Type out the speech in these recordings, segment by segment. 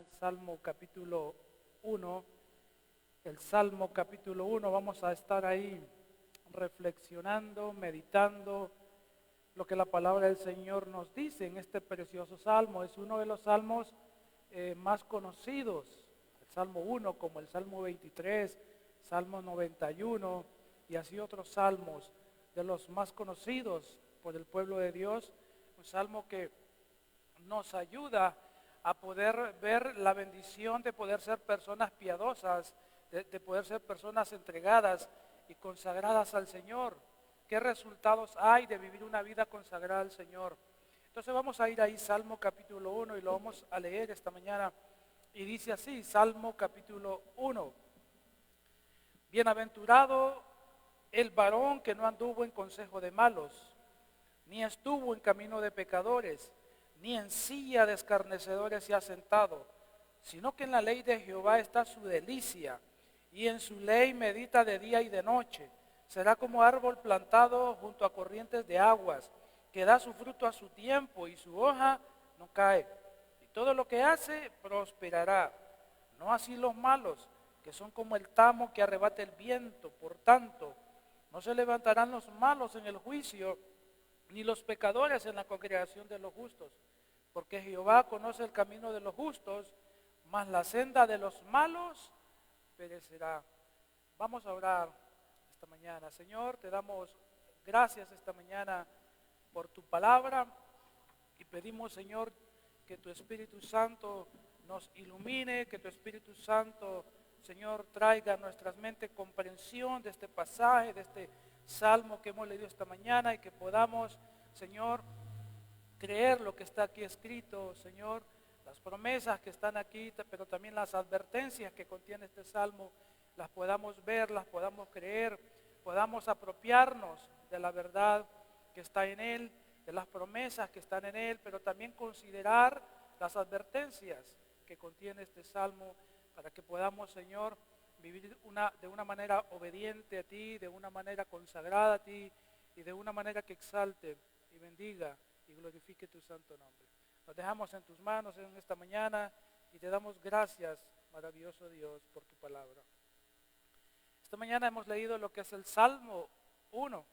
Salmo capítulo 1. El Salmo capítulo 1, vamos a estar ahí reflexionando, meditando lo que la palabra del Señor nos dice en este precioso salmo. Es uno de los salmos más conocidos, el Salmo 1 como el Salmo 23, Salmo 91 y así otros salmos de los más conocidos por el pueblo de Dios. Un salmo que nos ayuda a poder ver la bendición de poder ser personas piadosas, de poder ser personas entregadas y consagradas al Señor. ¿Qué resultados hay de vivir una vida consagrada al Señor? Entonces vamos a ir ahí, Salmo capítulo 1, y lo vamos a leer esta mañana. Y dice así, Salmo capítulo 1. Bienaventurado el varón que no anduvo en consejo de malos, ni estuvo en camino de pecadores, ni en silla de escarnecedores se ha sentado, sino que en la ley de Jehová está su delicia, y en su ley medita de día y de noche. Será como árbol plantado junto a corrientes de aguas, que da su fruto a su tiempo y su hoja no cae. Y todo lo que hace prosperará. No así los malos, que son como el tamo que arrebata el viento. Por tanto, no se levantarán los malos en el juicio, ni los pecadores en la congregación de los justos. Porque Jehová conoce el camino de los justos, mas la senda de los malos perecerá. Vamos a orar esta mañana. Señor, te damos gracias esta mañana por tu palabra y pedimos, Señor, que tu Espíritu Santo nos ilumine, que tu Espíritu Santo, Señor, traiga a nuestras mentes comprensión de este pasaje, de este salmo que hemos leído esta mañana, y que podamos, Señor, creer lo que está aquí escrito, Señor, las promesas que están aquí, pero también las advertencias que contiene este salmo, las podamos ver, las podamos creer, podamos apropiarnos de la verdad que está en él, de las promesas que están en él, pero también considerar las advertencias que contiene este salmo, para que podamos, Señor, vivir de una manera obediente a ti, de una manera consagrada a ti, y de una manera que exalte y bendiga y glorifique tu santo nombre. Nos dejamos en tus manos en esta mañana y te damos gracias, maravilloso Dios, por tu palabra. Esta mañana hemos leído lo que es el Salmo 1,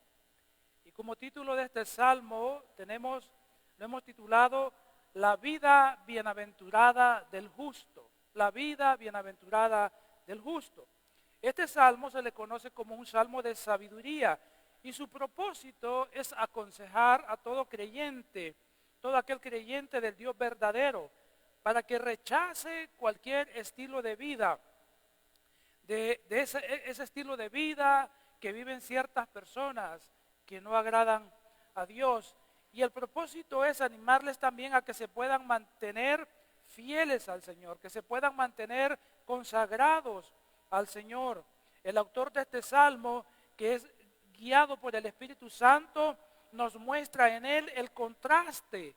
y como título de este salmo lo hemos titulado La vida bienaventurada del justo. La vida bienaventurada del justo. Este salmo se le conoce como un salmo de sabiduría, y su propósito es aconsejar a todo creyente, todo aquel creyente del Dios verdadero, para que rechace cualquier estilo de vida, de ese estilo de vida que viven ciertas personas que no agradan a Dios. Y el propósito es animarles también a que se puedan mantener fieles al Señor, que se puedan mantener consagrados al Señor. El autor de este salmo, que es guiado por el Espíritu Santo, nos muestra en él el contraste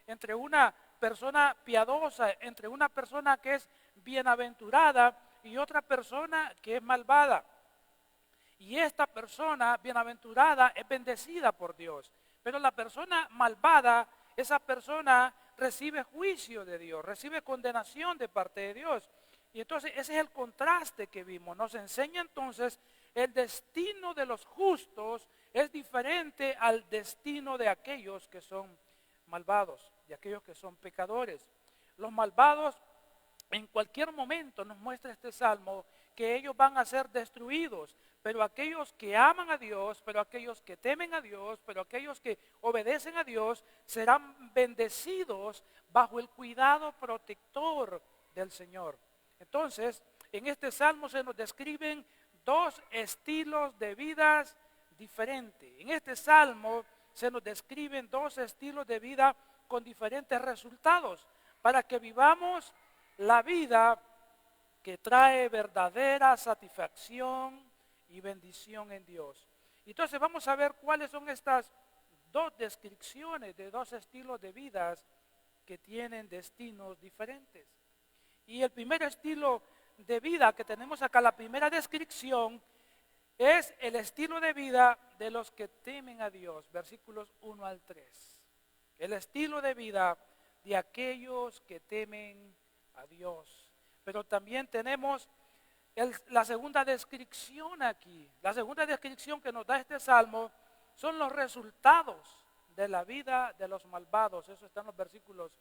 entre una persona piadosa, entre una persona que es bienaventurada y otra persona que es malvada. Y esta persona bienaventurada es bendecida por Dios, pero la persona malvada, esa persona recibe juicio de Dios, recibe condenación de parte de Dios. Y entonces ese es el contraste que vimos. Nos enseña entonces el destino de los justos es diferente al destino de aquellos que son malvados, de aquellos que son pecadores. Los malvados, en cualquier momento nos muestra este salmo que ellos van a ser destruidos, pero aquellos que aman a Dios, pero aquellos que temen a Dios, pero aquellos que obedecen a Dios, serán bendecidos bajo el cuidado protector del Señor. Entonces, en este salmo se nos describen dos estilos de vidas diferentes. En este salmo se nos describen dos estilos de vida con diferentes resultados, para que vivamos la vida que trae verdadera satisfacción y bendición en Dios. Entonces vamos a ver cuáles son estas dos descripciones de dos estilos de vidas que tienen destinos diferentes. Y el primer estilo de vida que tenemos acá, la primera descripción, es el estilo de vida de los que temen a Dios, versículos 1 al 3. El estilo de vida de aquellos que temen a Dios. Pero también tenemos la segunda descripción aquí. La segunda descripción que nos da este salmo son los resultados de la vida de los malvados. Eso está en los versículos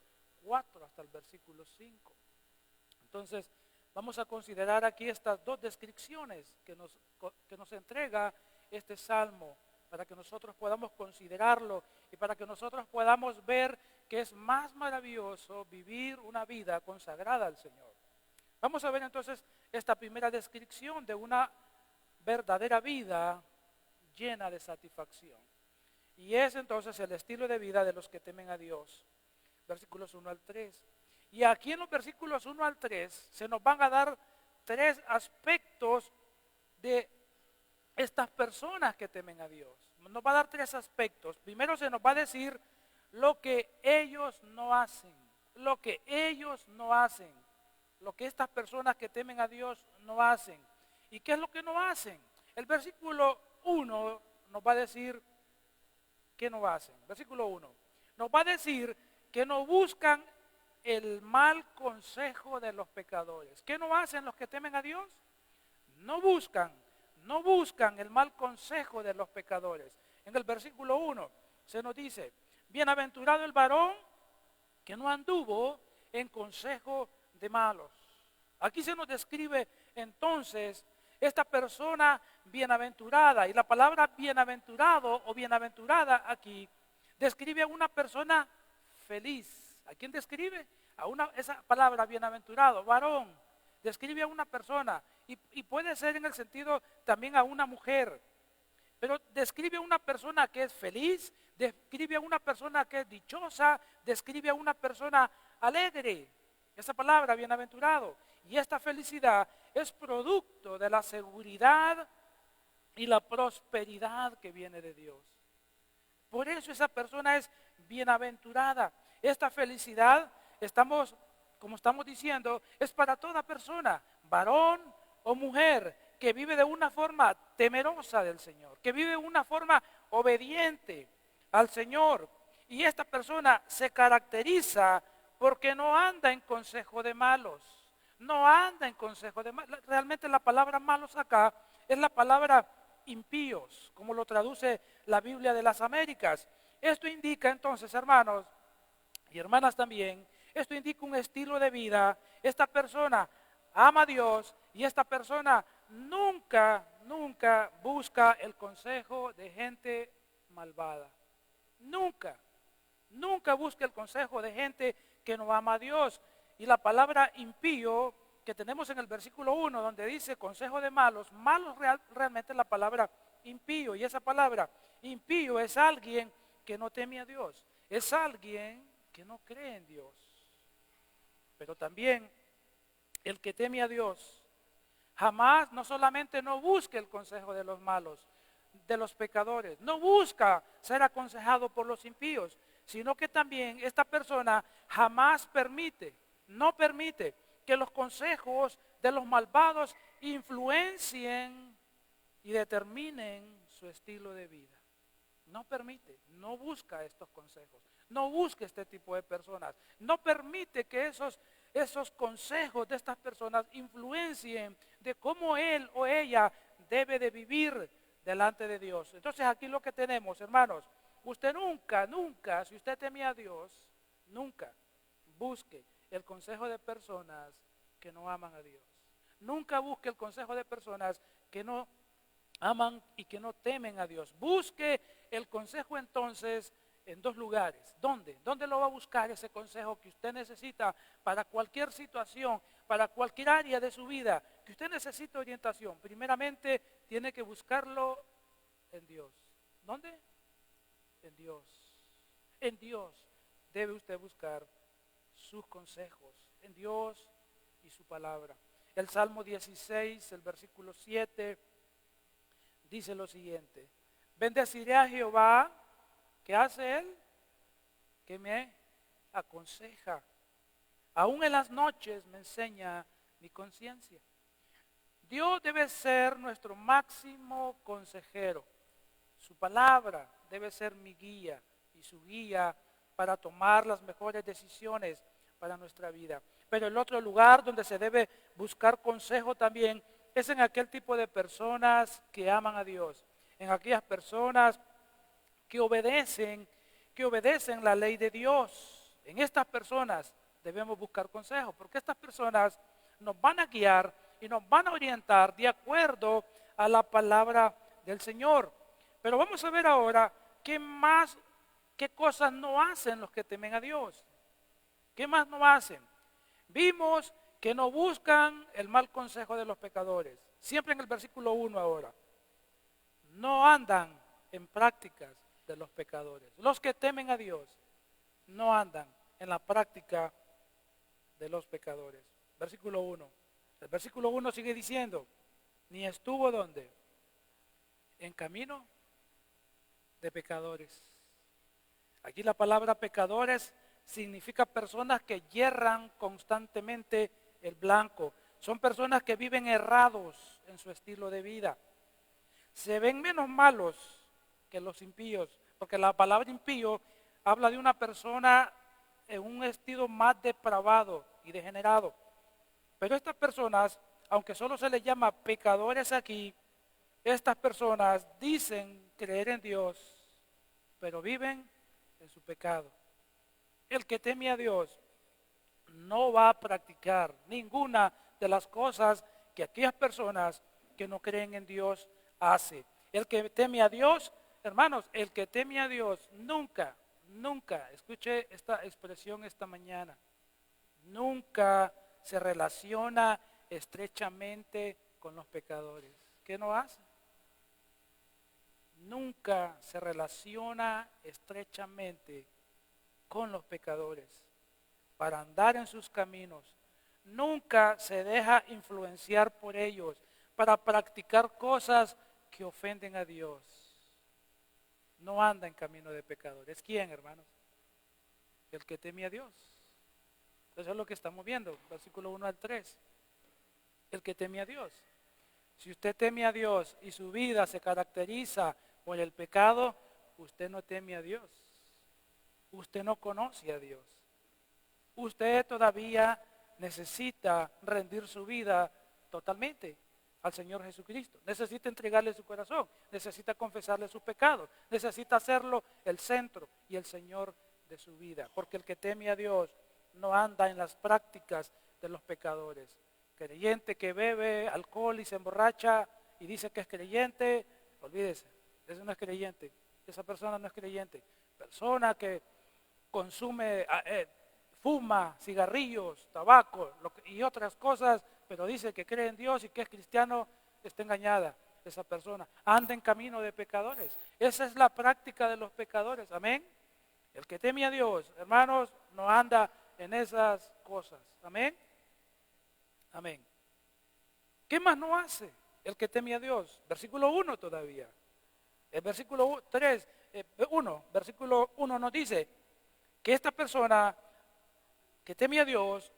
4 hasta el versículo 5. Entonces, vamos a considerar aquí estas dos descripciones que nos entrega este salmo, para que nosotros podamos considerarlo y para que nosotros podamos ver que es más maravilloso vivir una vida consagrada al Señor. Vamos a ver entonces esta primera descripción de una verdadera vida llena de satisfacción. Y es entonces el estilo de vida de los que temen a Dios. Versículos 1 al 3. Y aquí en los versículos 1 al 3 se nos van a dar tres aspectos de estas personas que temen a Dios. Nos va a dar tres aspectos. Primero se nos va a decir lo que ellos no hacen. Lo que ellos no hacen. Lo que estas personas que temen a Dios no hacen. ¿Y qué es lo que no hacen? El versículo 1 nos va a decir qué no hacen. Versículo 1 nos va a decir que no buscan el mal consejo de los pecadores. ¿Qué no hacen los que temen a Dios? No buscan el mal consejo de los pecadores. En el versículo 1 se nos dice, bienaventurado el varón que no anduvo en consejo de malos. Aquí se nos describe entonces esta persona bienaventurada, y la palabra bienaventurado o bienaventurada aquí describe a una persona feliz. ¿A quién describe? Esa palabra bienaventurado, varón, describe a una persona y puede ser en el sentido también a una mujer, pero describe a una persona que es feliz, describe a una persona que es dichosa, describe a una persona alegre. Esa palabra bienaventurado. Y esta felicidad es producto de la seguridad y la prosperidad que viene de Dios. Por eso esa persona es bienaventurada. Esta felicidad, como estamos diciendo, es para toda persona, varón o mujer, que vive de una forma temerosa del Señor, que vive de una forma obediente al Señor. Y esta persona se caracteriza porque no anda en consejo de malos. No anda en consejo de malos. Realmente la palabra malos acá es la palabra impíos, como lo traduce la Biblia de las Américas. Esto indica entonces, hermanos y hermanas también, esto indica un estilo de vida. Esta persona ama a Dios y esta persona nunca busca el consejo de gente malvada. Nunca busca el consejo de gente que no ama a Dios. Y la palabra impío que tenemos en el versículo 1, donde dice consejo de malos, realmente es la palabra impío. Y esa palabra impío es alguien que no teme a Dios, es alguien que no cree en Dios. Pero también el que teme a Dios jamás, no solamente no busca el consejo de los malos, de los pecadores, no busca ser aconsejado por los impíos, sino que también esta persona jamás no permite que los consejos de los malvados influencien y determinen su estilo de vida. No permite, no busca estos consejos, no busca este tipo de personas, no permite que esos consejos de estas personas influencien de cómo él o ella debe de vivir delante de Dios. Entonces aquí lo que tenemos, hermanos, usted nunca, si usted teme a Dios, nunca busque el consejo de personas que no aman a Dios. Nunca busque el consejo de personas que no aman y que no temen a Dios. Busque el consejo entonces en dos lugares. ¿Dónde? ¿Dónde lo va a buscar ese consejo que usted necesita para cualquier situación, para cualquier área de su vida, que usted necesita orientación? Primeramente tiene que buscarlo en Dios. ¿Dónde? En Dios. En Dios debe usted buscar sus consejos, en Dios y su palabra. El Salmo 16, el versículo 7, dice lo siguiente: bendeciré a Jehová. ¿Qué hace Él? Que me aconseja. Aún en las noches me enseña mi conciencia. Dios debe ser nuestro máximo consejero. Su palabra debe ser mi guía y su guía para tomar las mejores decisiones para nuestra vida. Pero el otro lugar donde se debe buscar consejo también es en aquel tipo de personas que aman a Dios, en aquellas personas que obedecen la ley de Dios. En estas personas debemos buscar consejo, porque estas personas nos van a guiar y nos van a orientar de acuerdo a la palabra del Señor. Pero vamos a ver ahora qué cosas no hacen los que temen a Dios. ¿Qué más no hacen? Vimos que no buscan el mal consejo de los pecadores. Siempre en el versículo 1 ahora. No andan en prácticas de los pecadores. Los que temen a Dios no andan en la práctica de los pecadores. Versículo 1. El versículo 1 sigue diciendo, ni estuvo ¿dónde? En camino de pecadores. Aquí la palabra pecadores significa personas que yerran constantemente el blanco. Son personas que viven errados en su estilo de vida. Se ven menos malos que los impíos, porque la palabra impío habla de una persona en un estilo más depravado y degenerado. Pero estas personas, aunque solo se les llama pecadores aquí, estas personas dicen creer en Dios, pero viven en su pecado. El que teme a Dios no va a practicar ninguna de las cosas que aquellas personas que no creen en Dios hace. El que teme a Dios, hermanos, el que teme a Dios nunca, escuche esta expresión esta mañana, nunca se relaciona estrechamente con los pecadores. ¿Qué no hace? Nunca se relaciona estrechamente con los pecadores para andar en sus caminos. Nunca se deja influenciar por ellos para practicar cosas que ofenden a Dios. No anda en camino de pecadores. ¿Quién, hermanos? El que teme a Dios. Eso es lo que estamos viendo, versículo 1 al 3. El que teme a Dios. Si usted teme a Dios y su vida se caracteriza por el pecado, usted no teme a Dios. Usted no conoce a Dios. Usted todavía necesita rendir su vida totalmente al Señor Jesucristo. Necesita entregarle su corazón, necesita confesarle sus pecados, necesita hacerlo el centro y el Señor de su vida. Porque el que teme a Dios no anda en las prácticas de los pecadores. Creyente que bebe alcohol y se emborracha y dice que es creyente, olvídese, ese no es creyente, esa persona no es creyente. Persona que consume, fuma cigarrillos, tabaco y otras cosas, pero dice que cree en Dios y que es cristiano, está engañada esa persona. Anda en camino de pecadores. Esa es la práctica de los pecadores. Amén. El que teme a Dios, hermanos, no anda en esas cosas. Amén. Amén. ¿Qué más no hace el que teme a Dios? Versículo 1 todavía. El versículo 3, versículo 1 nos dice que esta persona que teme a Dios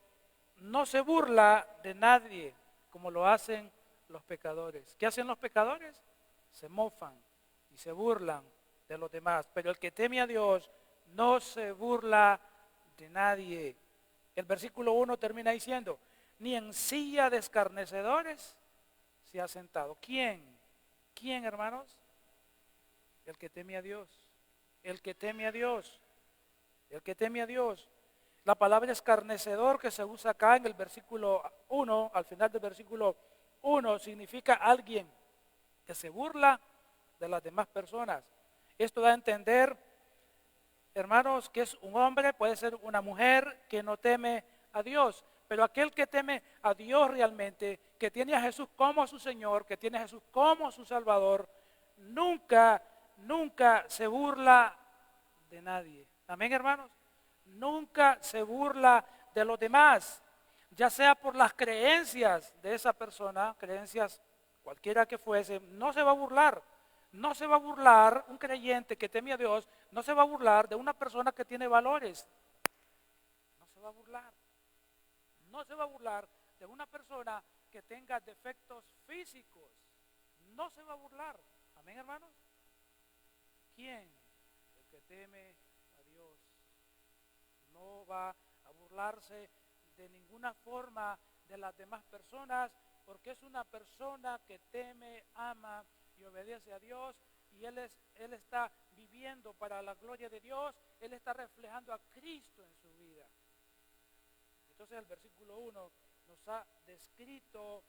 no se burla de nadie como lo hacen los pecadores. ¿Qué hacen los pecadores? Se mofan y se burlan de los demás. Pero el que teme a Dios no se burla de nadie. El versículo 1 termina diciendo, ni en silla de escarnecedores se ha sentado. ¿Quién? ¿Quién, hermanos? El que teme a Dios. El que teme a Dios. El que teme a Dios. La palabra escarnecedor que se usa acá en el versículo 1, al final del versículo 1, significa alguien que se burla de las demás personas. Esto da a entender, hermanos, que es un hombre, puede ser una mujer que no teme a Dios. Pero aquel que teme a Dios realmente, que tiene a Jesús como su Señor, que tiene a Jesús como su Salvador, nunca se burla de nadie. Amén, hermanos. Nunca se burla de los demás, ya sea por las creencias de esa persona, creencias cualquiera que fuese, no se va a burlar. No se va a burlar un creyente que teme a Dios, no se va a burlar de una persona que tiene valores. No se va a burlar. No se va a burlar de una persona que tenga defectos físicos. No se va a burlar. Amén, hermanos. ¿Quién? El que teme a Dios. no va a burlarse de ninguna forma de las demás personas, porque es una persona que teme, ama y obedece a Dios, y él está viviendo para la gloria de Dios, él está reflejando a Cristo en su vida. Entonces el versículo 1 nos ha descrito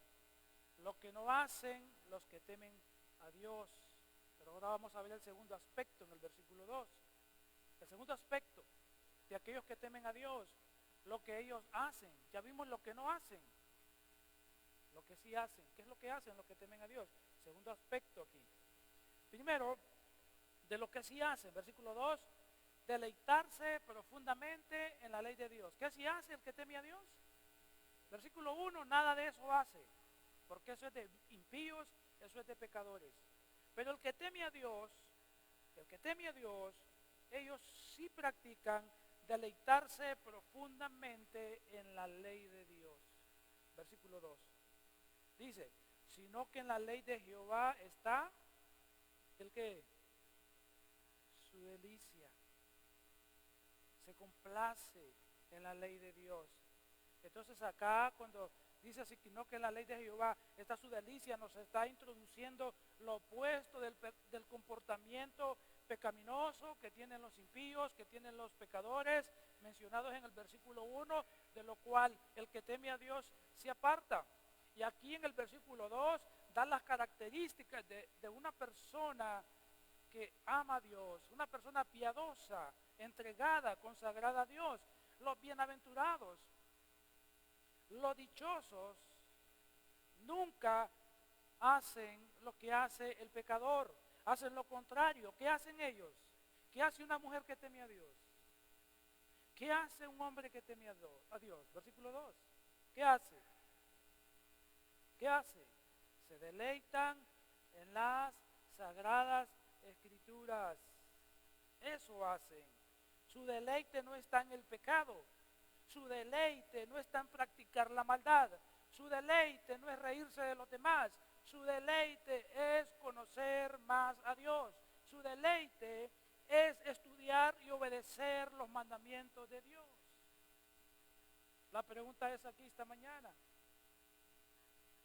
lo que no hacen los que temen a Dios. Pero ahora vamos a ver el segundo aspecto en el versículo 2. El segundo aspecto de aquellos que temen a Dios, lo que ellos hacen. Ya vimos lo que no hacen, lo que sí hacen. ¿Qué es lo que hacen los que temen a Dios? Segundo aspecto aquí. Primero, de lo que sí hacen, versículo 2, deleitarse profundamente en la ley de Dios. ¿Qué sí hace el que teme a Dios? Versículo 1, nada de eso hace, porque eso es de impíos, eso es de pecadores. Pero el que teme a Dios, ellos sí practican deleitarse profundamente en la ley de Dios. Versículo 2. Dice, sino que en la ley de Jehová está el que su delicia. Se complace en la ley de Dios. Entonces acá cuando dice así, no, que en la ley de Jehová está su delicia, nos está introduciendo lo opuesto del comportamiento pecaminoso que tienen los impíos, que tienen los pecadores, mencionados en el versículo 1, de lo cual el que teme a Dios se aparta. Y aquí en el versículo 2 da las características de una persona que ama a Dios, una persona piadosa, entregada, consagrada a Dios. Los bienaventurados, los dichosos, nunca hacen lo que hace el pecador, hacen lo contrario. ¿Qué hacen ellos? ¿Qué hace una mujer que teme a Dios? ¿Qué hace un hombre que teme a Dios? Versículo 2. ¿Qué hace? ¿Qué hace? Se deleitan en las sagradas escrituras. Eso hacen. Su deleite no está en el pecado. Su deleite no está en practicar la maldad. Su deleite no es reírse de los demás. Su deleite es conocer más a Dios. Su deleite es estudiar y obedecer los mandamientos de Dios. La pregunta es aquí esta mañana: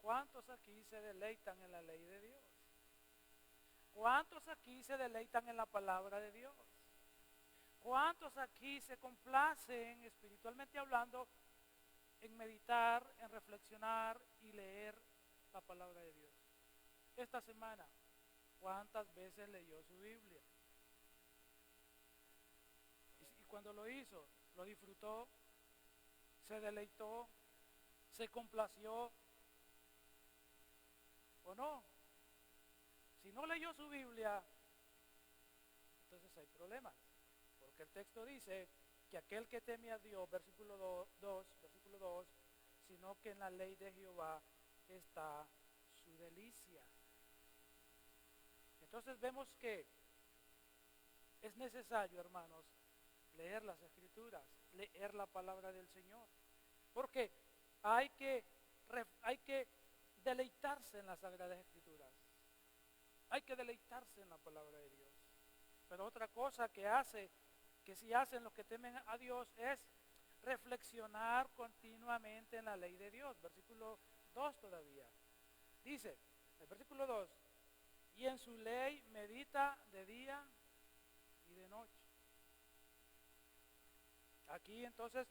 ¿cuántos aquí se deleitan en la ley de Dios? ¿Cuántos aquí se deleitan en la palabra de Dios? ¿Cuántos aquí se complacen, espiritualmente hablando, en meditar, en reflexionar y leer la palabra de Dios? Esta semana, ¿cuántas veces leyó su Biblia? Y cuando lo hizo, lo disfrutó, se deleitó, se complació, ¿o no? Si no leyó su Biblia, entonces hay problemas. Porque el texto dice que aquel que teme a Dios, versículo 2, sino que en la ley de Jehová está su delicia. Entonces vemos que es necesario, hermanos, leer las Escrituras, leer la palabra del Señor. Porque hay que deleitarse en las Sagradas Escrituras. Hay que deleitarse en la palabra de Dios. Pero otra cosa que sí hacen los que temen a Dios es reflexionar continuamente en la ley de Dios. Versículo 2 todavía. Dice, el versículo 2, y en su ley medita de día y de noche. Aquí entonces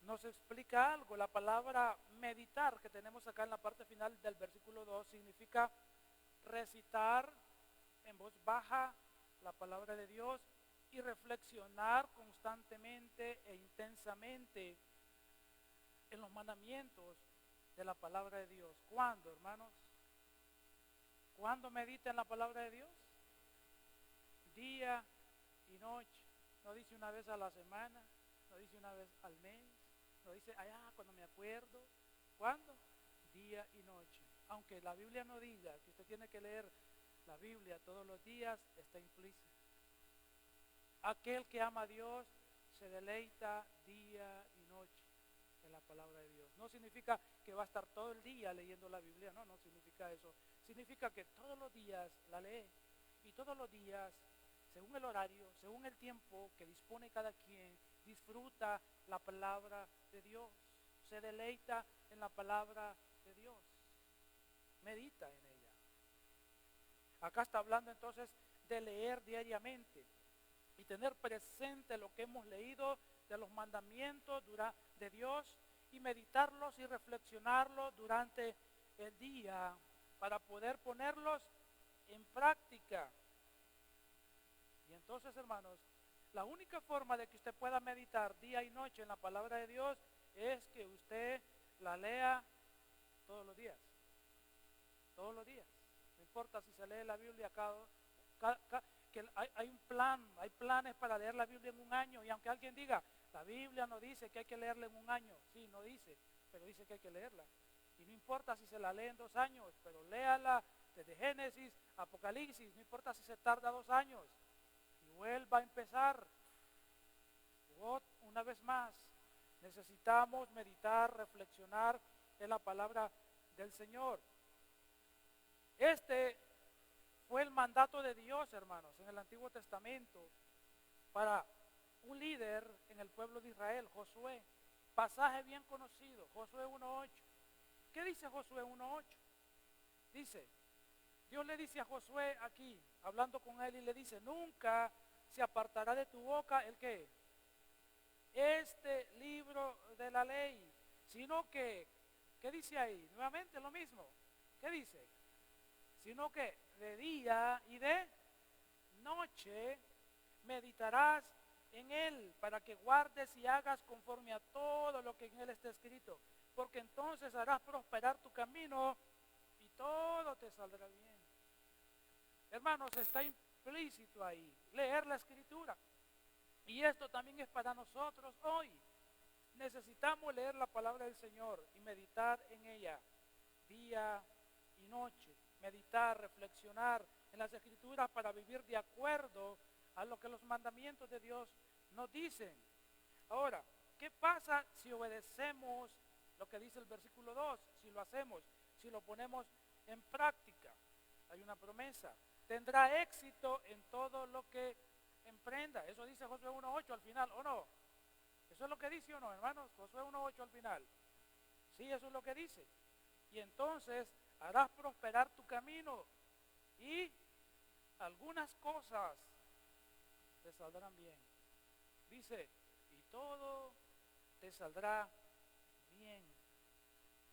nos explica algo. La palabra meditar que tenemos acá en la parte final del versículo 2 significa recitar en voz baja la palabra de Dios y reflexionar constantemente e intensamente en los mandamientos de la palabra de Dios. ¿Cuándo, hermanos? ¿Cuándo medita en la palabra de Dios? Día y noche. No dice una vez a la semana, no dice una vez al mes, no dice cuando me acuerdo. ¿Cuándo? Día y noche. Aunque la Biblia no diga que usted tiene que leer la Biblia todos los días, está implícito. Aquel que ama a Dios se deleita día y noche en la palabra de Dios. No significa que va a estar todo el día leyendo la Biblia, no significa eso. Significa que todos los días la lee y todos los días, según el horario, según el tiempo que dispone cada quien, disfruta la palabra de Dios, se deleita en la palabra de Dios, medita en ella. Acá está hablando entonces de leer diariamente y tener presente lo que hemos leído de los mandamientos de Dios y meditarlos y reflexionarlos durante el día para poder ponerlos en práctica. Y entonces, hermanos, la única forma de que usted pueda meditar día y noche en la palabra de Dios es que usted la lea todos los días. Todos los días. No importa si se lee la Biblia que hay un plan, hay planes para leer la Biblia en un año. Y aunque alguien diga, la Biblia no dice que hay que leerla en un año. Sí, no dice, pero dice que hay que leerla. Y no importa si se la lee en 2 años, pero léala desde Génesis, Apocalipsis. No importa si se tarda 2 años. Y vuelva a empezar. Una vez más, necesitamos meditar, reflexionar en la palabra del Señor. Este fue el mandato de Dios, hermanos, en el Antiguo Testamento para un líder en el pueblo de Israel, Josué. Pasaje bien conocido, Josué 1:8. ¿Qué dice Josué 1:8? Dice, Dios le dice a Josué aquí, hablando con él, y le dice, nunca se apartará de tu boca el ¿qué? Este libro de la ley, sino que, ¿qué dice ahí? Nuevamente lo mismo. ¿Qué dice? Sino que de día y de noche meditarás en él para que guardes y hagas conforme a todo lo que en él está escrito, porque entonces harás prosperar tu camino y todo te saldrá bien. Hermanos, está implícito ahí, leer la escritura. Y esto también es para nosotros hoy. Necesitamos leer la palabra del Señor y meditar en ella día y noche. Meditar, reflexionar en las escrituras para vivir de acuerdo a lo que los mandamientos de Dios nos dicen. Ahora, ¿qué pasa si obedecemos lo que dice el versículo 2? Si lo hacemos, si lo ponemos en práctica. Hay una promesa. Tendrá éxito en todo lo que emprenda. Eso dice Josué 1:8 al final, ¿o no? ¿Eso es lo que dice o no, hermanos? Josué 1:8 al final. Sí, eso es lo que dice. Y entonces harás prosperar tu camino y algunas cosas te saldrán bien. Dice, y todo te saldrá bien.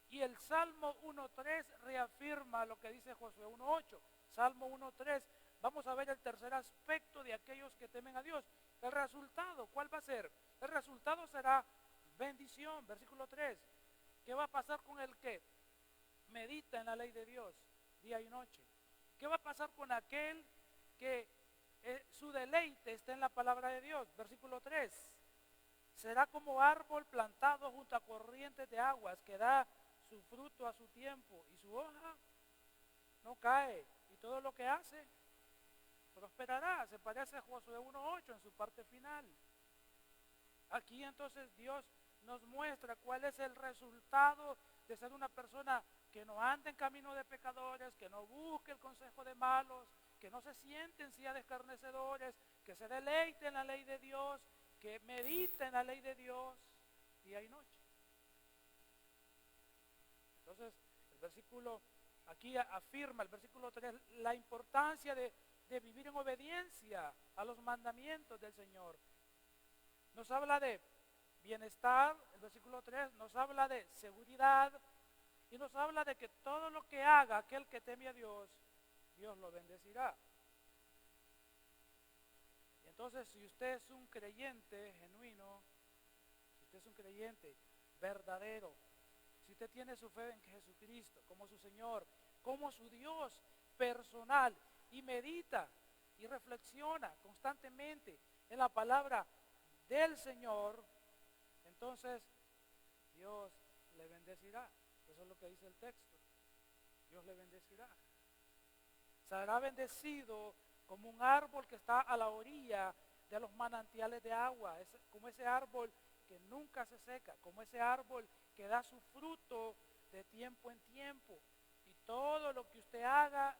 Y el Salmo 1:3 reafirma lo que dice Josué 1:8. Salmo 1:3. Vamos a ver el tercer aspecto de aquellos que temen a Dios. El resultado, ¿cuál va a ser? El resultado será bendición, versículo 3. ¿Qué va a pasar con el que medita en la ley de Dios día y noche? ¿Qué va a pasar con aquel que su deleite está en la palabra de Dios? Versículo 3. Será como árbol plantado junto a corrientes de aguas que da su fruto a su tiempo y su hoja no cae y todo lo que hace prosperará. Se parece a Josué 1:8 en su parte final. Aquí entonces Dios nos muestra cuál es el resultado de ser una persona que no anda en camino de pecadores, que no busque el consejo de malos, que no se siente en silla de escarnecedores, que se deleite en la ley de Dios, que medita en la ley de Dios día y noche. Entonces, el versículo aquí afirma, el versículo 3, la importancia de vivir en obediencia a los mandamientos del Señor. Nos habla de bienestar, el versículo 3 nos habla de seguridad y nos habla de que todo lo que haga aquel que teme a Dios, Dios lo bendecirá. Y entonces, si usted es un creyente genuino, si usted es un creyente verdadero, si usted tiene su fe en Jesucristo como su Señor, como su Dios personal, y medita y reflexiona constantemente en la palabra del Señor, entonces Dios le bendecirá. Eso es lo que dice el texto. Dios le bendecirá. Será bendecido como un árbol que está a la orilla de los manantiales de agua, como ese árbol que nunca se seca, como ese árbol que da su fruto de tiempo en tiempo. Y todo lo que usted haga,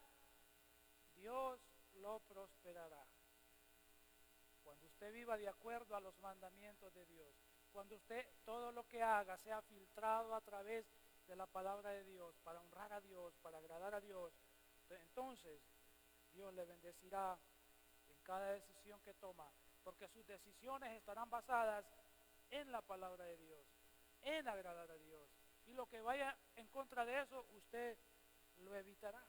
Dios lo prosperará. Cuando usted viva de acuerdo a los mandamientos de Dios, cuando usted todo lo que haga sea filtrado a través de la palabra de Dios, para honrar a Dios, para agradar a Dios, entonces Dios le bendecirá en cada decisión que toma, porque sus decisiones estarán basadas en la palabra de Dios, en agradar a Dios. Y lo que vaya en contra de eso, usted lo evitará.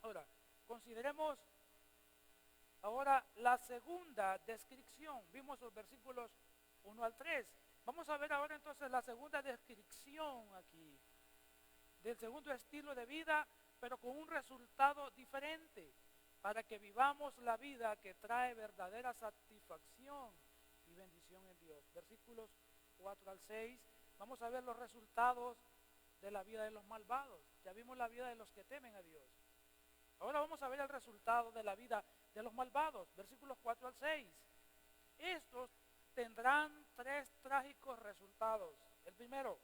Ahora, consideremos ahora la segunda descripción. Vimos los versículos 1 al 3. Vamos a ver ahora entonces la segunda descripción aquí, del segundo estilo de vida, pero con un resultado diferente, para que vivamos la vida que trae verdadera satisfacción y bendición en Dios. Versículos 4 al 6, vamos a ver los resultados de la vida de los malvados. Ya vimos la vida de los que temen a Dios. Ahora vamos a ver el resultado de la vida de los malvados. Versículos 4 al 6. Estos tendrán tres trágicos resultados. El primero,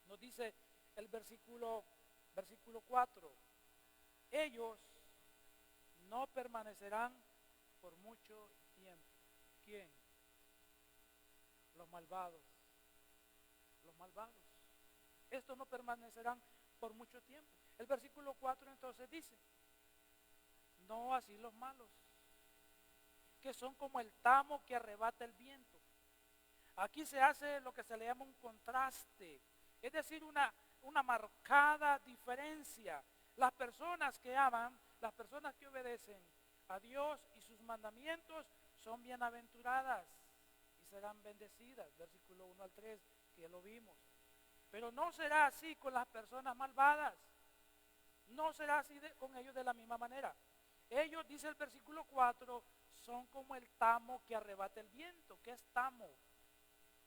nos dice el versículo 4, ellos no permanecerán por mucho tiempo. ¿Quién? Los malvados. Los malvados. Estos no permanecerán por mucho tiempo. El versículo 4 entonces dice, no así los malos, que son como el tamo que arrebata el viento. Aquí se hace lo que se le llama un contraste, es decir, una marcada diferencia. Las personas que aman, las personas que obedecen a Dios y sus mandamientos son bienaventuradas y serán bendecidas. Versículo 1 al 3, que ya lo vimos. Pero no será así con las personas malvadas. No será así con ellos de la misma manera. Ellos, dice el versículo 4, son como el tamo que arrebata el viento. ¿Qué es tamo?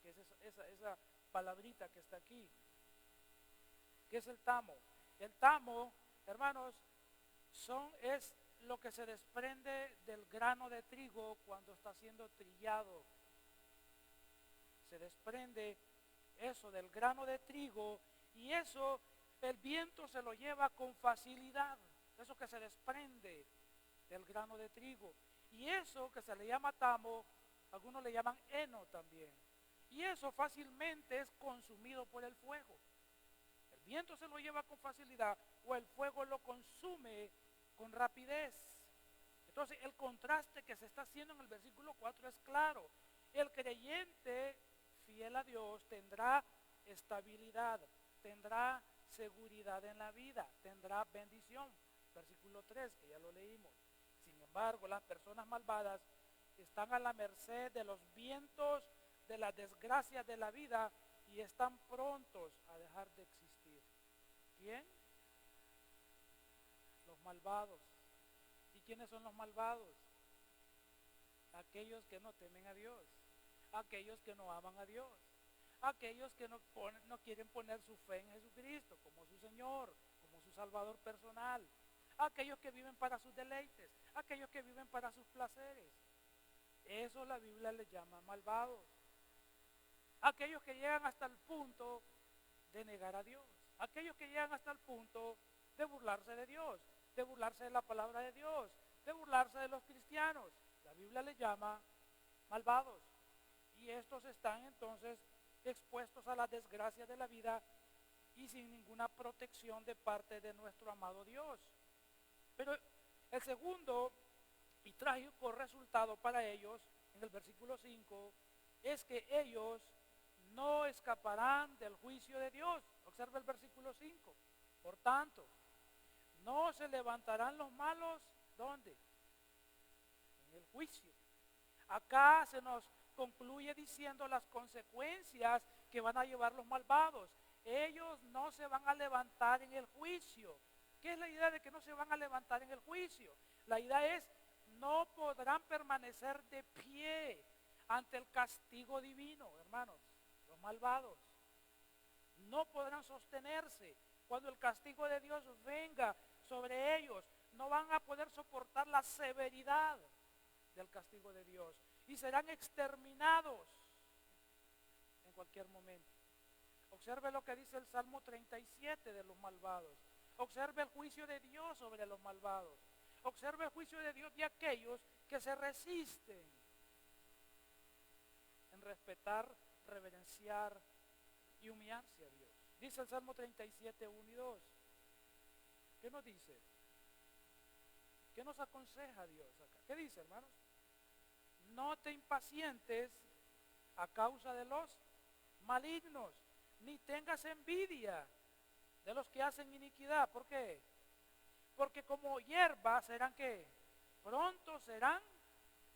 ¿Qué es esa palabrita que está aquí? ¿Qué es el tamo? El tamo, hermanos, es lo que se desprende del grano de trigo cuando está siendo trillado. Se desprende eso del grano de trigo, y eso el viento se lo lleva con facilidad. Eso que se desprende del grano de trigo. Y eso que se le llama tamo, algunos le llaman heno también. Y eso fácilmente es consumido por el fuego. El viento se lo lleva con facilidad o el fuego lo consume con rapidez. Entonces el contraste que se está haciendo en el versículo 4 es claro. El creyente fiel a Dios tendrá estabilidad, tendrá seguridad en la vida, tendrá bendición. Versículo 3, que ya lo leímos. Sin embargo, las personas malvadas están a la merced de los vientos, de las desgracias de la vida, y están prontos a dejar de existir. ¿Quién? Los malvados. ¿Y quiénes son los malvados? Aquellos que no temen a Dios, aquellos que no aman a Dios, aquellos que no quieren poner su fe en Jesucristo como su Señor, como su Salvador personal, aquellos que viven para sus deleites, aquellos que viven para sus placeres. Eso la Biblia les llama malvados. Aquellos que llegan hasta el punto de negar a Dios, aquellos que llegan hasta el punto de burlarse de Dios, de burlarse de la palabra de Dios, de burlarse de los cristianos. La Biblia les llama malvados. Y estos están entonces expuestos a las desgracias de la vida y sin ninguna protección de parte de nuestro amado Dios. Pero el segundo y trágico resultado para ellos, en el versículo 5, es que ellos no escaparán del juicio de Dios. Observa el versículo 5. Por tanto, no se levantarán los malos, ¿dónde? En el juicio. Acá se nos concluye diciendo las consecuencias que van a llevar los malvados. Ellos no se van a levantar en el juicio. ¿Qué es la idea de que no se van a levantar en el juicio? La idea es, no podrán permanecer de pie ante el castigo divino, hermanos. Los malvados no podrán sostenerse cuando el castigo de Dios venga sobre ellos. No van a poder soportar la severidad del castigo de Dios y serán exterminados en cualquier momento. Observe lo que dice el Salmo 37 de los malvados. Observe el juicio de Dios sobre los malvados. Observe el juicio de Dios de aquellos que se resisten respetar, reverenciar y humillarse a Dios. Dice el Salmo 37, 1 y 2. ¿Qué nos dice? ¿Qué nos aconseja Dios acá? ¿Qué dice, hermanos? No te impacientes a causa de los malignos, ni tengas envidia de los que hacen iniquidad. ¿Por qué? Porque como hierba serán ¿qué? Pronto serán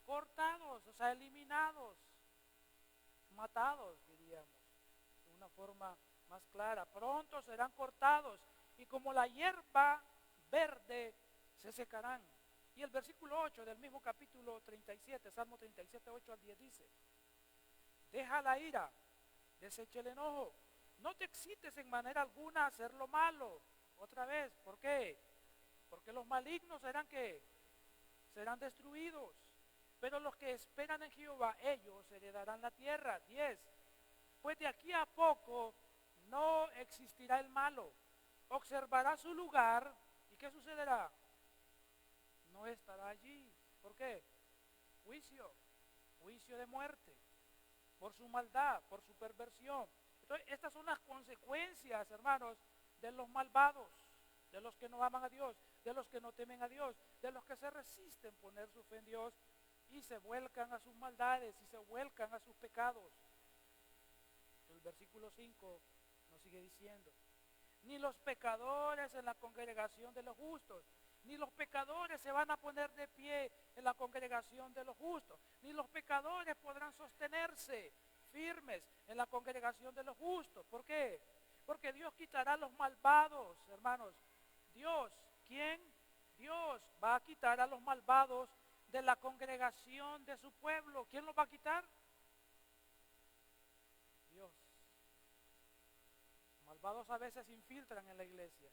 cortados, o sea, eliminados, matados, diríamos, de una forma más clara. Pronto serán cortados y como la hierba verde se secarán. Y el versículo 8 del mismo capítulo 37, Salmo 37, 8 al 10 dice: deja la ira, desecha el enojo, no te excites en manera alguna a hacer lo malo. Otra vez, ¿por qué? Porque los malignos serán ¿qué? Serán destruidos, pero los que esperan en Jehová, ellos heredarán la tierra. 10. Pues de aquí a poco no existirá el malo, observará su lugar, ¿y qué sucederá? No estará allí. ¿Por qué? Juicio de muerte, por su maldad, por su perversión. Entonces, estas son las consecuencias, hermanos, de los malvados, de los que no aman a Dios, de los que no temen a Dios, de los que se resisten a poner su fe en Dios y se vuelcan a sus maldades y se vuelcan a sus pecados. El versículo 5 nos sigue diciendo: ni los pecadores en la congregación de los justos, ni los pecadores se van a poner de pie en la congregación de los justos, ni los pecadores podrán sostenerse firmes en la congregación de los justos. ¿Por qué? Porque Dios quitará a los malvados, hermanos. Dios, ¿quién? Dios va a quitar a los malvados de la congregación de su pueblo. ¿Quién los va a quitar? Dios. Malvados a veces se infiltran en la iglesia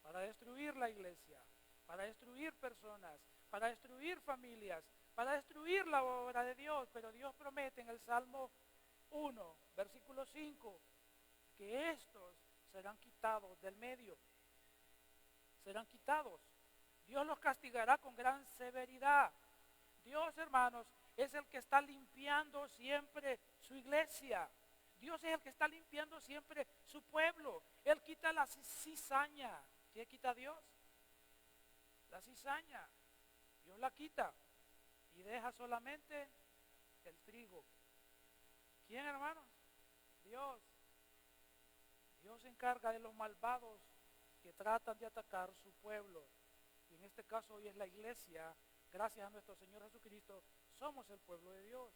para destruir la iglesia, para destruir personas, para destruir familias, para destruir la obra de Dios. Pero Dios promete en el Salmo 1, versículo 5, que estos serán quitados del medio. Serán quitados. Dios los castigará con gran severidad. Dios, hermanos, es el que está limpiando siempre su iglesia. Dios es el que está limpiando siempre su pueblo. Él quita la cizaña. ¿Qué quita Dios? La cizaña. Dios la quita y deja solamente el trigo. ¿Quién, hermanos? Dios. Dios se encarga de los malvados que tratan de atacar su pueblo. Y en este caso hoy es la iglesia. Gracias a nuestro Señor Jesucristo, somos el pueblo de Dios.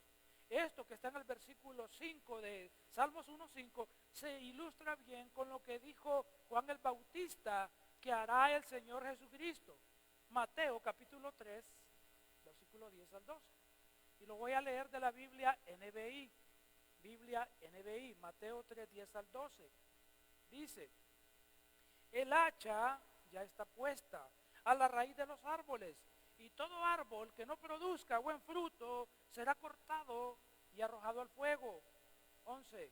Esto que está en el versículo 5 de Salmos 1:5 se ilustra bien con lo que dijo Juan el Bautista que hará el Señor Jesucristo. Mateo capítulo 3, versículo 10 al 12. Y lo voy a leer de la Biblia NBI. Biblia NBI, Mateo 3, 10 al 12. Dice: el hacha ya está puesta a la raíz de los árboles, y todo árbol que no produzca buen fruto será cortado y arrojado al fuego. 11.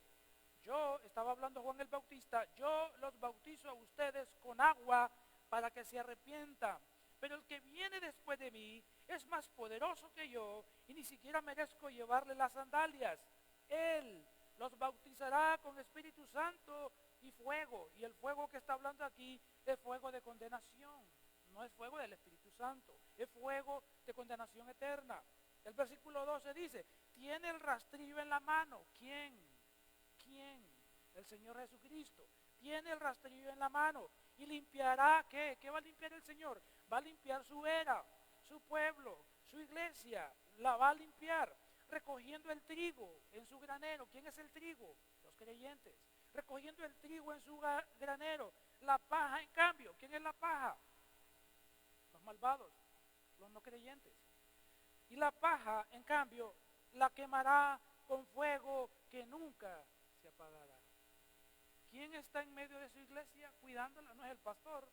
Yo, estaba hablando Juan el Bautista, yo los bautizo a ustedes con agua para que se arrepientan, pero el que viene después de mí es más poderoso que yo y ni siquiera merezco llevarle las sandalias. Él los bautizará con Espíritu Santo y fuego, y el fuego que está hablando aquí es fuego de condenación. No es fuego del Espíritu Santo, es fuego de condenación eterna. El versículo 12 dice: tiene el rastrillo en la mano. ¿Quién? ¿Quién? El Señor Jesucristo. Tiene el rastrillo en la mano y limpiará, ¿qué? ¿Qué va a limpiar el Señor? Va a limpiar su era, su pueblo, su iglesia, la va a limpiar, recogiendo el trigo en su granero. ¿Quién es el trigo? Los creyentes. Recogiendo el trigo en su granero. La paja, en cambio, ¿quién es la paja? Los malvados, los no creyentes. Y la paja, en cambio, la quemará con fuego que nunca se apagará. ¿Quién está en medio de su iglesia cuidándola? No es el pastor,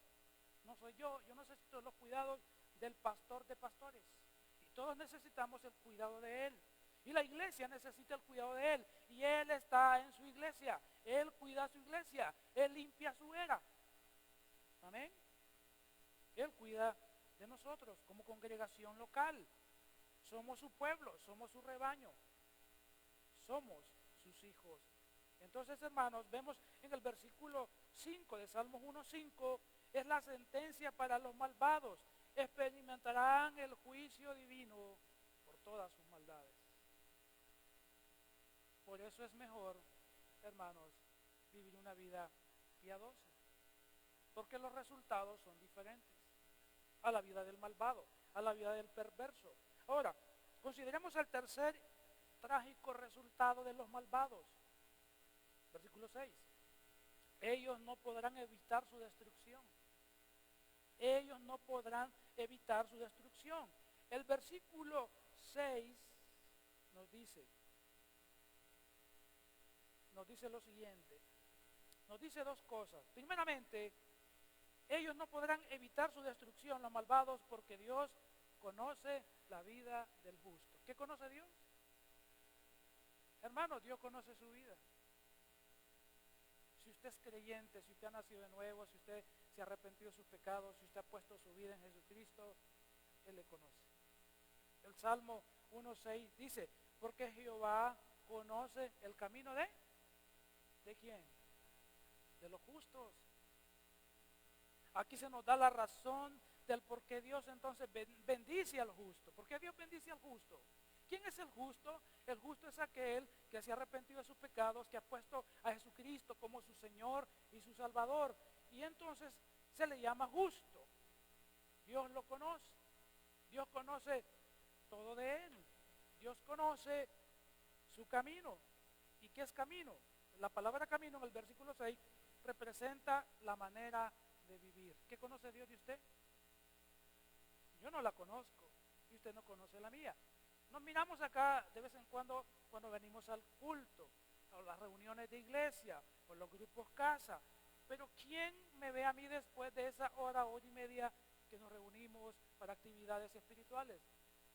no soy yo necesito los cuidados del pastor de pastores. Y todos necesitamos el cuidado de él. Y la iglesia necesita el cuidado de él. Y él está en su iglesia. Él cuida su iglesia. Él limpia su era. Amén. Él cuida de nosotros como congregación local. Somos su pueblo, somos su rebaño. somos sus hijos. Entonces, hermanos, vemos en el versículo 5 de Salmos 1:5, es la sentencia para los malvados. Experimentarán el juicio divino por todas sus maldades. Por eso es mejor, hermanos, vivir una vida piadosa, porque los resultados son diferentes a la vida del malvado, a la vida del perverso. Ahora, consideremos el tercer trágico resultado de los malvados. Versículo 6. Ellos no podrán evitar su destrucción. Ellos no podrán evitar su destrucción. El versículo 6 nos dice lo siguiente. Nos dice dos cosas. Primeramente, ellos no podrán evitar su destrucción, los malvados, porque Dios conoce la vida del justo. ¿Qué conoce Dios? Hermanos, Dios conoce su vida. Si usted es creyente, si usted ha nacido de nuevo, si usted se ha arrepentido de sus pecados, si usted ha puesto su vida en Jesucristo, Él le conoce. El Salmo 1:6 dice, porque Jehová conoce el camino ¿de quién? De los justos. Aquí se nos da la razón del por qué Dios entonces bendice al justo. ¿Por qué Dios bendice al justo? ¿Quién es el justo? El justo es aquel que se ha arrepentido de sus pecados, que ha puesto a Jesucristo como su Señor y su Salvador. Y entonces se le llama justo. Dios lo conoce. Dios conoce todo de él. Dios conoce su camino. ¿Y qué es camino? La palabra camino en el versículo 6 representa la manera de vivir. ¿Qué conoce Dios de usted? Yo no la conozco y usted no conoce la mía. Nos miramos acá de vez en cuando venimos al culto, a las reuniones de iglesia, o los grupos casa. Pero ¿quién me ve a mí después de esa hora y media que nos reunimos para actividades espirituales?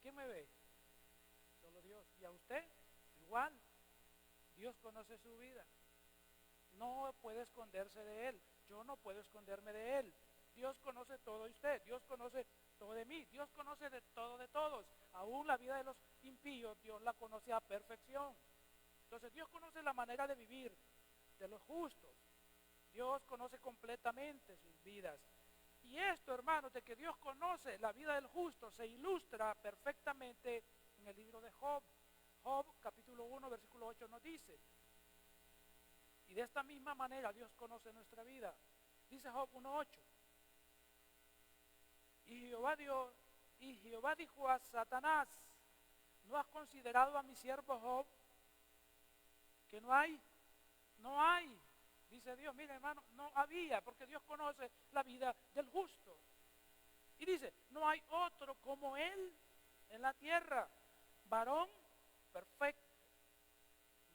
¿Quién me ve? Solo Dios. ¿Y a usted? Igual. Dios conoce su vida. No puede esconderse de Él. Yo no puedo esconderme de Él. Dios conoce todo de usted. Dios conoce todo de mí. Dios conoce de todo de todos. Aún la vida de los impíos, Dios la conoce a perfección. Entonces Dios conoce la manera de vivir de los justos. Dios conoce completamente sus vidas. Y esto, hermanos, de que Dios conoce la vida del justo, se ilustra perfectamente en el libro de Job. Job, capítulo 1, versículo 8 nos dice, y de esta misma manera Dios conoce nuestra vida. Dice Job 1:8, y Jehová dijo a Satanás, ¿no has considerado a mi siervo Job? Que no hay. Dice Dios, mira hermano, no había, porque Dios conoce la vida del justo. Y dice, no hay otro como él en la tierra, varón perfecto,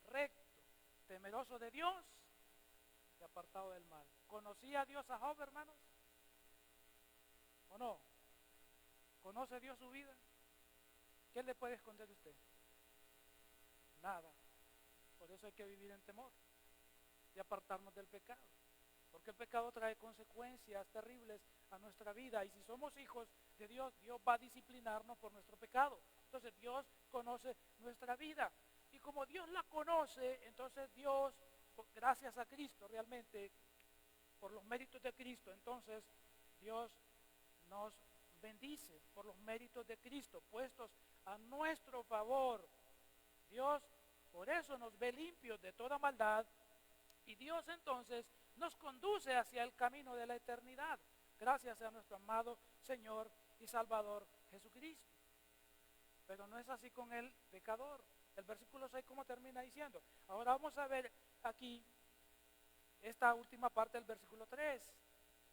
recto, temeroso de Dios y apartado del mal. ¿Conocía Dios a Job, hermanos? ¿O no? ¿Conoce Dios su vida? ¿Qué le puede esconder usted? Nada. Por eso hay que vivir en temor y apartarnos del pecado, porque el pecado trae consecuencias terribles a nuestra vida, y si somos hijos de Dios, Dios va a disciplinarnos por nuestro pecado. Entonces Dios conoce nuestra vida, y como Dios la conoce, entonces Dios, gracias a Cristo realmente, por los méritos de Cristo, entonces Dios nos bendice por los méritos de Cristo puestos a nuestro favor. Dios por eso nos ve limpios de toda maldad, y Dios entonces nos conduce hacia el camino de la eternidad, gracias a nuestro amado Señor y Salvador Jesucristo. Pero no es así con el pecador. El versículo 6, ¿cómo termina diciendo? Ahora vamos a ver aquí esta última parte del versículo 3.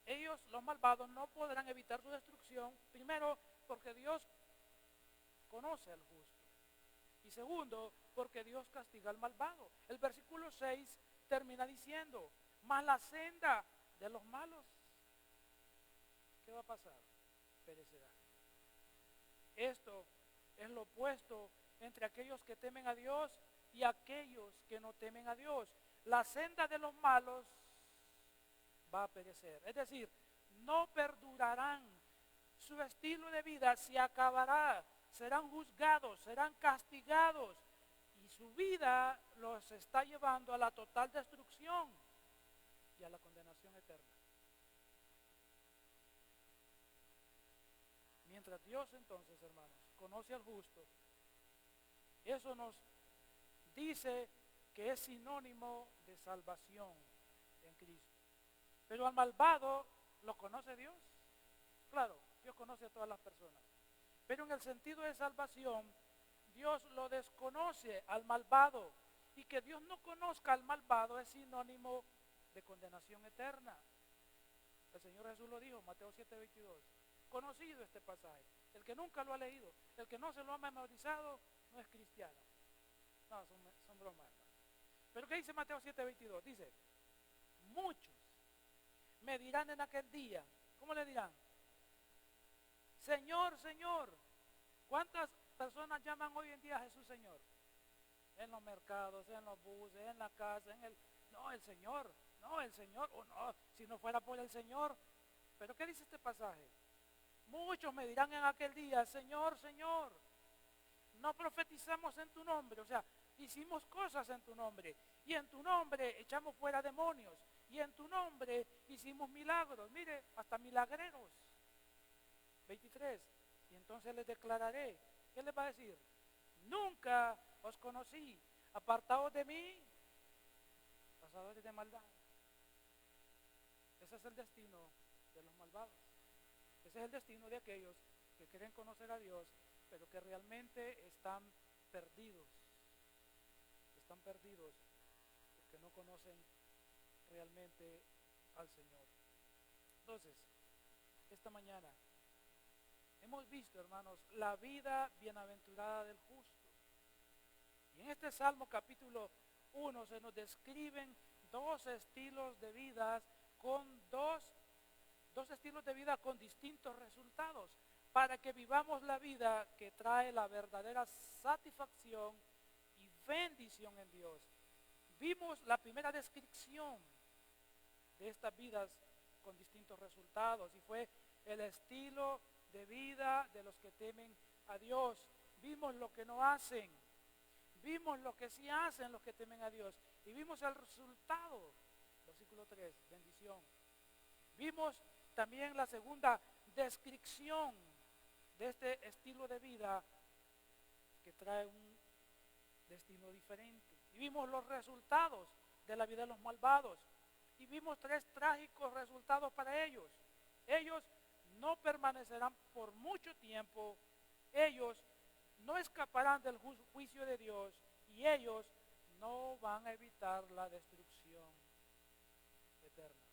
Ellos, los malvados, no podrán evitar su destrucción, primero porque Dios conoce al justo, y segundo porque Dios castiga al malvado. El versículo 6 termina diciendo, mas la senda de los malos, ¿qué va a pasar? Perecerá. Esto es lo opuesto entre aquellos que temen a Dios y aquellos que no temen a Dios. La senda de los malos va a perecer, es decir, no perdurarán. Su estilo de vida se acabará, serán juzgados, serán castigados, y su vida los está llevando a la total destrucción y a la condenación eterna. Mientras Dios entonces, hermanos, conoce al justo, eso nos dice que es sinónimo de salvación en Cristo. Pero al malvado lo conoce Dios. Claro, Dios conoce a todas las personas. Pero en el sentido de salvación, Dios lo desconoce al malvado. Y que Dios no conozca al malvado es sinónimo de condenación eterna. El Señor Jesús lo dijo, Mateo 7:22. Conocido este pasaje. El que nunca lo ha leído, el que no se lo ha memorizado, no es cristiano. No, son bromas. Pero ¿qué dice Mateo 7:22? Dice, muchos me dirán en aquel día, ¿cómo le dirán? Señor, Señor. ¿Cuántas personas llaman hoy en día a Jesús Señor? En los mercados, en los buses, en la casa, no, el Señor, o no, si no fuera por el Señor. ¿Pero qué dice este pasaje? Muchos me dirán en aquel día, Señor, Señor, no profetizamos en tu nombre, o sea, hicimos cosas en tu nombre, y en tu nombre echamos fuera demonios, y en tu nombre hicimos milagros, mire, hasta milagreros. 23, y entonces les declararé, ¿qué les va a decir? Nunca os conocí, apartaos de mí, hacedores de maldad. Ese es el destino de los malvados. Ese es el destino de aquellos que quieren conocer a Dios, pero que realmente están perdidos. Están perdidos porque no conocen realmente al Señor. Entonces, esta mañana hemos visto, hermanos, la vida bienaventurada del justo. Y en este Salmo capítulo 1 se nos describen dos estilos de vida con dos estilos de vida con distintos resultados, para que vivamos la vida que trae la verdadera satisfacción y bendición en Dios. Vimos la primera descripción de estas vidas con distintos resultados y fue el estilo de vida de los que temen a Dios. Vimos lo que no hacen, vimos lo que sí hacen los que temen a Dios y vimos el resultado, versículo 3, bendición. Vimos también la segunda descripción de este estilo de vida que trae un destino diferente. Y vimos los resultados de la vida de los malvados. Y vimos tres trágicos resultados para ellos. Ellos no permanecerán por mucho tiempo. Ellos no escaparán del juicio de Dios. Y ellos no van a evitar la destrucción eterna.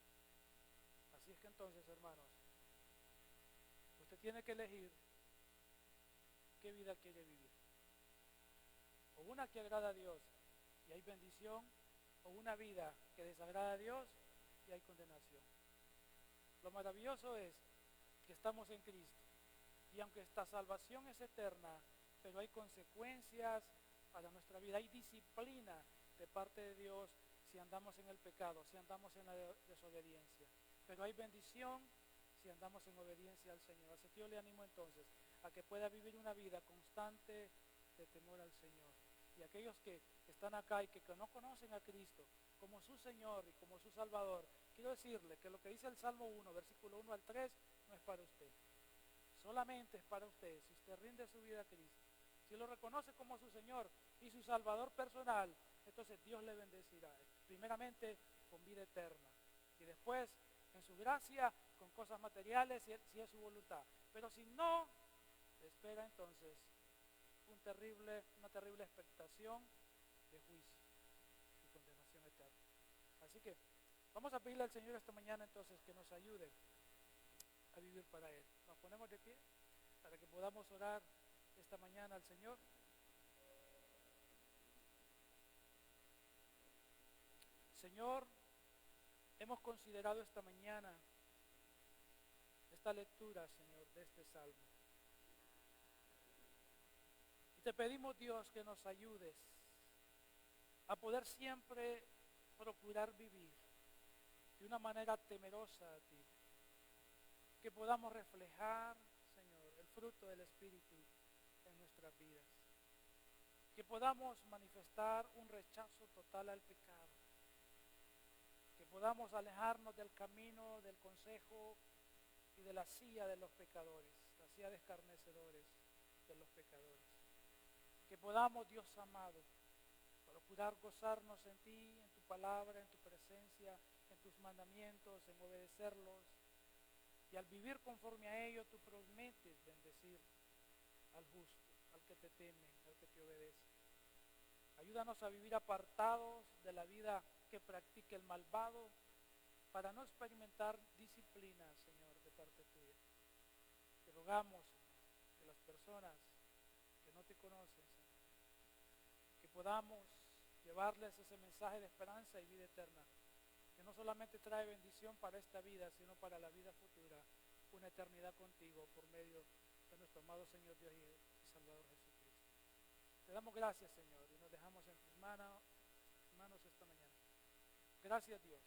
Así es que entonces, hermanos, usted tiene que elegir qué vida quiere vivir. O una que agrada a Dios y hay bendición, o una vida que desagrada a Dios y hay condenación. Lo maravilloso es que estamos en Cristo y aunque esta salvación es eterna, pero hay consecuencias para nuestra vida, hay disciplina de parte de Dios si andamos en el pecado, si andamos en la desobediencia. Pero hay bendición si andamos en obediencia al Señor. Así que yo le animo entonces a que pueda vivir una vida constante de temor al Señor. Y aquellos que están acá y que no conocen a Cristo como su Señor y como su Salvador, quiero decirle que lo que dice el Salmo 1, versículo 1 al 3, no es para usted. Solamente es para usted. Si usted rinde su vida a Cristo, si lo reconoce como su Señor y su Salvador personal, entonces Dios le bendecirá. Primeramente con vida eterna. Y después en su gracia, con cosas materiales, si es su voluntad. Pero si no, espera entonces una terrible expectación de juicio y condenación eterna. Así que vamos a pedirle al Señor esta mañana entonces que nos ayude a vivir para Él. Nos ponemos de pie para que podamos orar esta mañana al Señor. Señor, hemos considerado esta mañana esta lectura, Señor, de este salmo. Y te pedimos, Dios, que nos ayudes a poder siempre procurar vivir de una manera temerosa a ti. Que podamos reflejar, Señor, el fruto del Espíritu en nuestras vidas. que podamos manifestar un rechazo total al pecado, que podamos alejarnos del camino, del consejo y de la silla de los pecadores, la silla de escarnecedores de los pecadores. Que podamos, Dios amado, procurar gozarnos en ti, en tu palabra, en tu presencia, en tus mandamientos, en obedecerlos. Y al vivir conforme a ello, tú prometes bendecir al justo, al que te teme, al que te obedece. Ayúdanos a vivir apartados de la vida que practique el malvado, para no experimentar disciplina, Señor, de parte tuya. Te rogamos, Señor, que las personas que no te conocen, Señor, que podamos llevarles ese mensaje de esperanza y vida eterna, que no solamente trae bendición para esta vida, sino para la vida futura, una eternidad contigo por medio de nuestro amado Señor Dios y Salvador Jesucristo. Te damos gracias, Señor, y nos dejamos en tus manos esta mañana. Gracias, Dios.